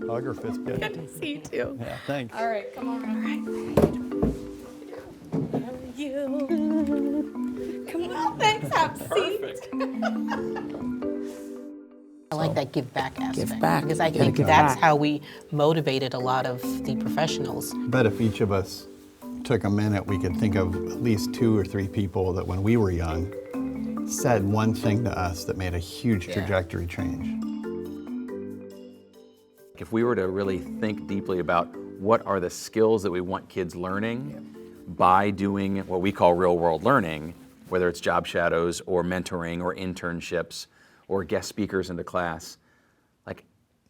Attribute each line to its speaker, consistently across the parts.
Speaker 1: Hug or fist bump?
Speaker 2: Good to see you too.
Speaker 1: Yeah, thanks.
Speaker 2: All right, come on. All right. How are you? Come on, thanks. Have a seat.
Speaker 3: I like that give back aspect.
Speaker 4: Give back.
Speaker 3: Because I
Speaker 4: You gotta
Speaker 3: think
Speaker 4: give
Speaker 3: that's
Speaker 4: back.
Speaker 3: how we motivated a lot of the professionals.
Speaker 1: I bet if each of us took a minute, we could think of at least 2 or 3 people that when we were young said one thing to us that made a huge trajectory change.
Speaker 5: If we were to really think deeply about what are the skills that we want kids learning by doing what we call real world learning, whether it's job shadows or mentoring or internships or guest speakers into class, like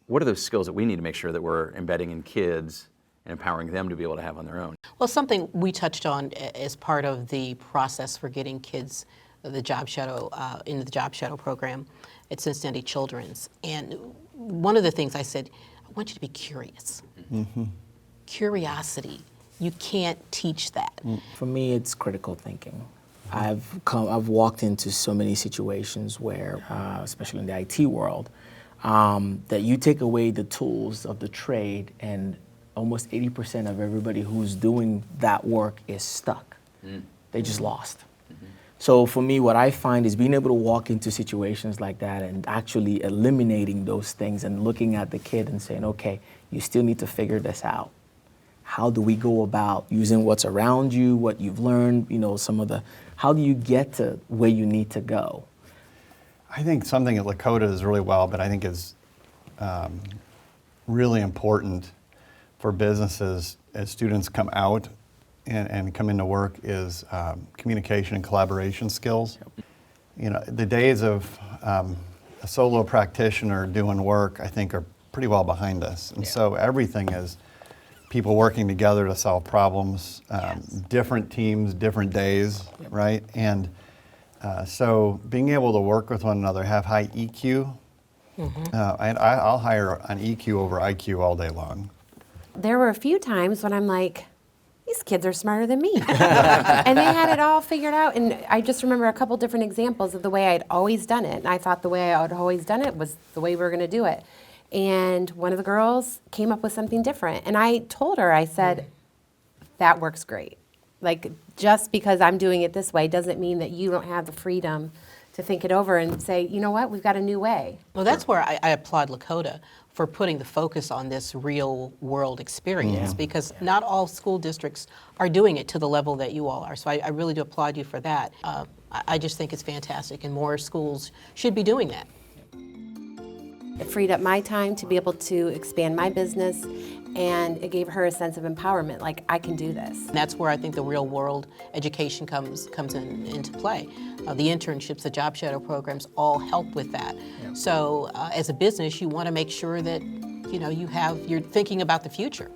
Speaker 5: what are those skills that we need to make sure that we're embedding in kids and empowering them to be able to have on their own?
Speaker 3: Well, something we touched on as part of the process for getting kids the job shadow into the job shadow program at Cincinnati Children's. And one of the things I said, I want you to be curious. Curiosity, you can't teach that.
Speaker 4: For me, it's critical thinking. I've walked into so many situations where, especially in the IT world, that you take away the tools of the trade and almost 80% of everybody who's doing that work is stuck. They just lost. So for me, what I find is being able to walk into situations like that and actually eliminating those things and looking at the kid and saying, okay, you still need to figure this out. How do we go about using what's around you, what you've learned, how do you get to where you need to go?
Speaker 1: I think something at Lakota is really well, but I think is really important for businesses as students come out and come into work is communication and collaboration skills. You know, the days of a solo practitioner doing work, I think, are pretty well behind us. And so everything is people working together to solve problems, different teams, different days, right? And so being able to work with one another, have high EQ, I'll hire on EQ over IQ all day long.
Speaker 2: There were a few times when I'm like, these kids are smarter than me. And they had it all figured out. And I just remember a couple different examples of the way I'd always done it. And I thought the way I had always done it was the way we were going to do it. And one of the girls came up with something different. And I told her, I said, that works great. Like, just because I'm doing it this way doesn't mean that you don't have the freedom to think it over and say, you know what, we've got a new way.
Speaker 3: Well, that's where I applaud Lakota for putting the focus on this real world experience because not all school districts are doing it to the level that you all are. So I really do applaud you for that. I just think it's fantastic and more schools should be doing that.
Speaker 2: It freed up my time to be able to expand my business, and it gave her a sense of empowerment, like, I can do this.
Speaker 3: And that's where I think the real world education comes into play. The internships, the job shadow programs all help with that. So as a business, you want to make sure that you're thinking about the future.